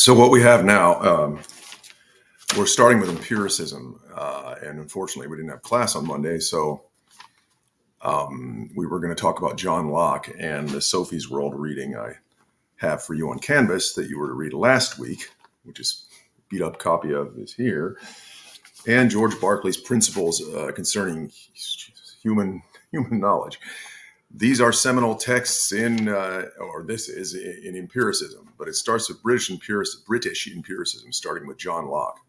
So what we have now, we're starting with empiricism, and unfortunately we didn't have class on Monday, so we were going to talk about John Locke and the Sophie's World reading I have for you on Canvas that you were to read last week, which is a beat up copy of is here, and George Berkeley's Principles Concerning Human Knowledge. These are seminal texts this is in empiricism, but it starts with British empiricism, starting with John Locke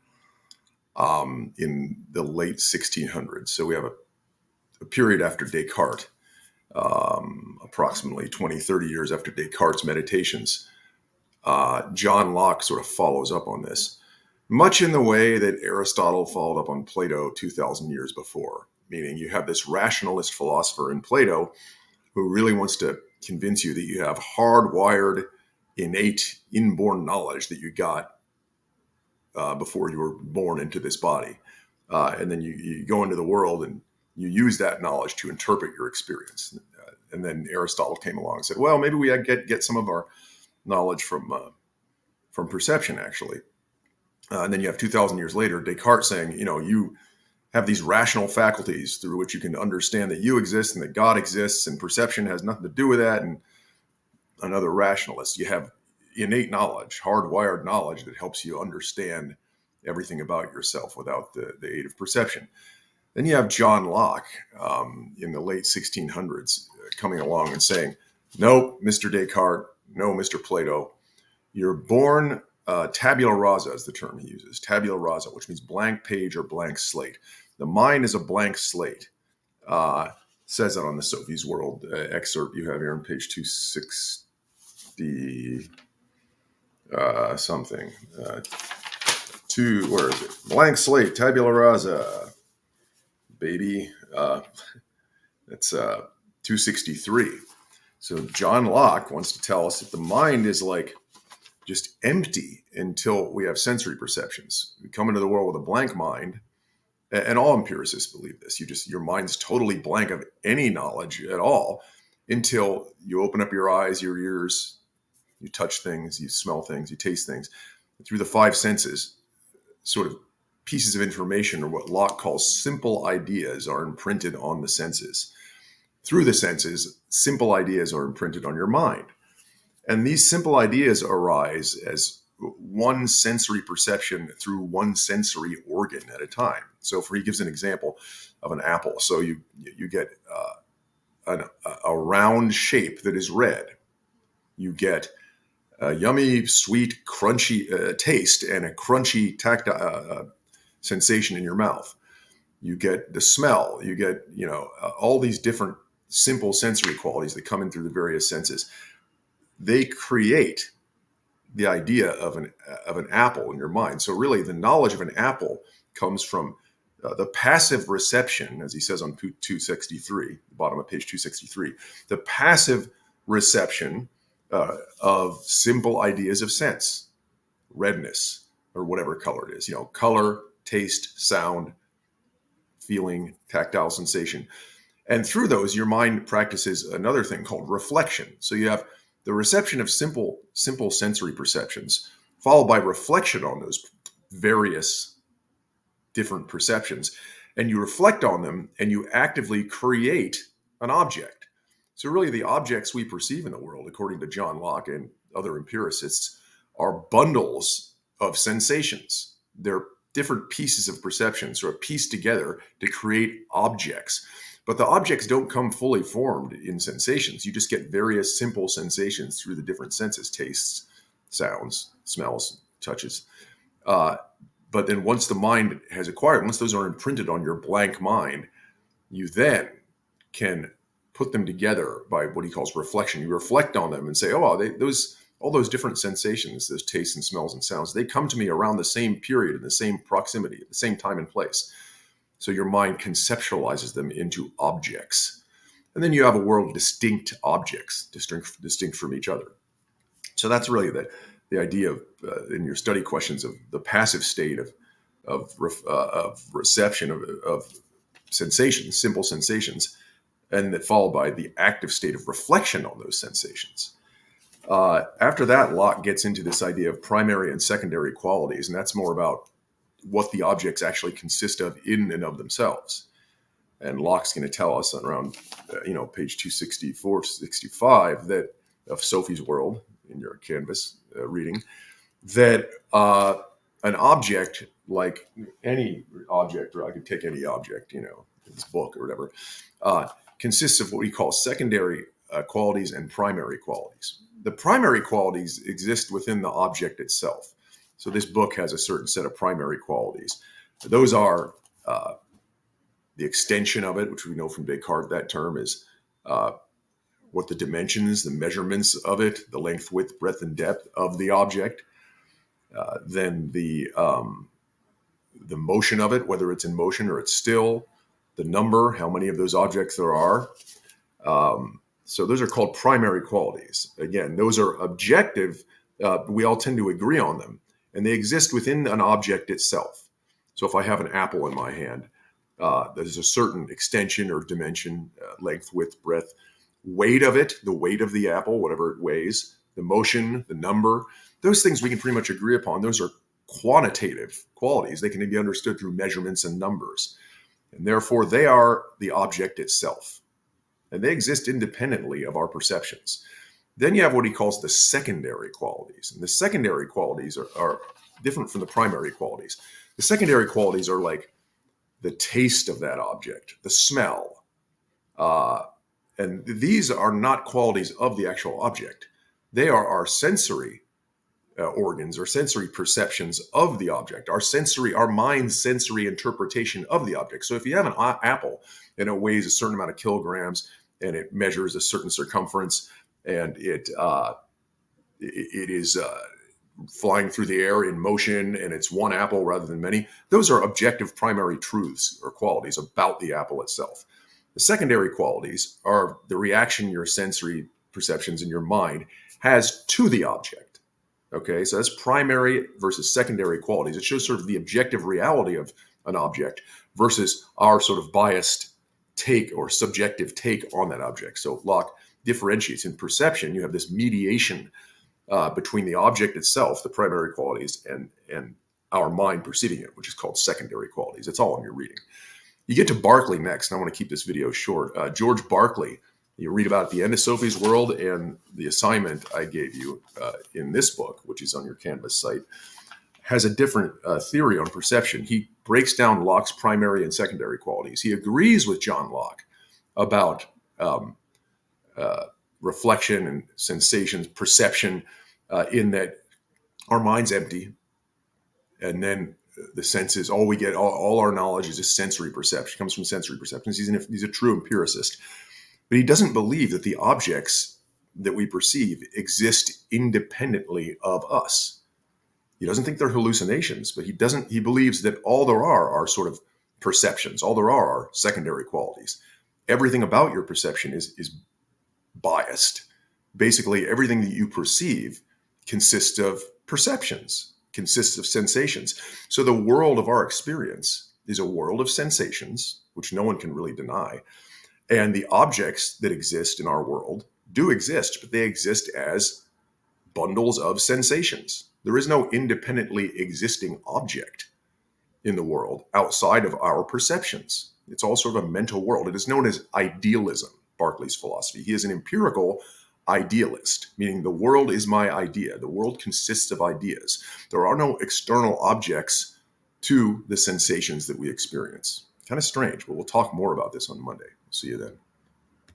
in the late 1600s. So we have a period after Descartes, approximately 20, 30 years after Descartes' Meditations. John Locke sort of follows up on this, much in the way that Aristotle followed up on Plato 2,000 years before, meaning you have this rationalist philosopher in Plato who really wants to convince you that you have hardwired, innate, inborn knowledge that you got before you were born into this body. And then you go into the world and you use that knowledge to interpret your experience. And then Aristotle came along and said, well, maybe we get some of our knowledge from perception, actually. And then you have 2,000 years later, Descartes saying, you have these rational faculties through which you can understand that you exist and that God exists, and perception has nothing to do with that. And another rationalist, you have innate knowledge, hardwired knowledge that helps you understand everything about yourself without the aid of perception. Then you have John Locke in the late 1600s coming along and saying, no, Mr. Descartes, no, Mr. Plato, you're born tabula rasa is the term he uses, tabula rasa, which means blank page or blank slate. The mind is a blank slate. Says that on the Sophie's World excerpt you have here on page 260 something. Where is it? Blank slate, tabula rasa, baby. That's 263. So John Locke wants to tell us that the mind is like just empty until we have sensory perceptions. We come into the world with a blank mind, and all empiricists believe this. Your mind's totally blank of any knowledge at all until you open up your eyes, your ears, you touch things, you smell things, you taste things. Through the five senses, sort of pieces of information, or what Locke calls simple ideas, are imprinted on the senses. Through the senses, simple ideas are imprinted on your mind. And these simple ideas arise as one sensory perception through one sensory organ at a time. So he gives an example of an apple. So you get a round shape that is red. You get a yummy, sweet, crunchy taste and a crunchy tactile sensation in your mouth. You get the smell. You get all these different simple sensory qualities that come in through the various senses. They create the idea of an apple in your mind. So really, the knowledge of an apple comes from the passive reception, as he says on 263, the bottom of page 263, the passive reception of simple ideas of sense, redness, or whatever color it is, color, taste, sound, feeling, tactile sensation. And through those, your mind practices another thing called reflection. So you have the reception of simple sensory perceptions, followed by reflection on those various different perceptions. And you reflect on them and you actively create an object. So really, the objects we perceive in the world, according to John Locke and other empiricists, are bundles of sensations. They're different pieces of perception sort of pieced together to create objects. But the objects don't come fully formed in sensations. You just get various simple sensations through the different senses: tastes, sounds, smells, touches. But then once the mind has acquired, once those are imprinted on your blank mind, you then can put them together by what he calls reflection. You reflect on them and say, all those different sensations, those tastes and smells and sounds, they come to me around the same period, in the same proximity, at the same time and place. So your mind conceptualizes them into objects. And then you have a world of distinct objects, distinct from each other. So that's really the idea of, in your study questions, of the passive state of reception of sensations, simple sensations, and that followed by the active state of reflection on those sensations. After that, Locke gets into this idea of primary and secondary qualities, and that's more about what the objects actually consist of in and of themselves. And Locke's going to tell us on around, page 264, 65, that of Sophie's World in your Canvas reading, that an object, like any object, or I could take any object, this book or whatever, consists of what we call secondary qualities and primary qualities. The primary qualities exist within the object itself. So this book has a certain set of primary qualities. Those are the extension of it, which we know from Descartes, that term is what the dimensions, the measurements of it, the length, width, breadth, and depth of the object. Then the motion of it, whether it's in motion or it's still, the number, how many of those objects there are. So those are called primary qualities. Again, those are objective. We all tend to agree on them, and they exist within an object itself. So if I have an apple in my hand, there's a certain extension or dimension, length, width, breadth, weight of it, the weight of the apple, whatever it weighs, the motion, the number. Those things we can pretty much agree upon. Those are quantitative qualities. They can be understood through measurements and numbers. And therefore, they are the object itself. And they exist independently of our perceptions. Then you have what he calls the secondary qualities. And the secondary qualities are different from the primary qualities. The secondary qualities are like the taste of that object, the smell. And these are not qualities of the actual object. They are our sensory organs or sensory perceptions of the object, our mind's sensory interpretation of the object. So if you have an apple and it weighs a certain amount of kilograms and it measures a certain circumference and it is flying through the air in motion and it's one apple rather than many, those are objective primary truths or qualities about the apple itself. The secondary qualities are the reaction your sensory perceptions in your mind has to the object. Okay, so that's primary versus secondary qualities. It shows sort of the objective reality of an object versus our sort of biased take or subjective take on that object. So Locke differentiates in perception. You have this mediation between the object itself, the primary qualities, and our mind perceiving it, which is called secondary qualities. It's all in your reading. You get to Berkeley next, and I want to keep this video short. George Berkeley, you read about at the end of Sophie's World, and the assignment I gave you in this book, which is on your Canvas site, has a different theory on perception. He breaks down Locke's primary and secondary qualities. He agrees with John Locke about reflection and sensations, perception, in that our mind's empty, and then the senses, all we get, all our knowledge is a sensory perception, comes from sensory perceptions. He's a true empiricist. But he doesn't believe that the objects that we perceive exist independently of us. He doesn't think they're hallucinations, but he believes that all there are sort of perceptions. All there are secondary qualities. Everything about your perception is biased. Basically, everything that you perceive consists of perceptions, consists of sensations. So the world of our experience is a world of sensations, which no one can really deny. And the objects that exist in our world do exist, but they exist as bundles of sensations. There is no independently existing object in the world outside of our perceptions. It's all sort of a mental world. It is known as idealism, Berkeley's philosophy. He is an empirical idealist, meaning the world is my idea. The world consists of ideas. There are no external objects to the sensations that we experience. Kind of strange, but we'll talk more about this on Monday. See you then.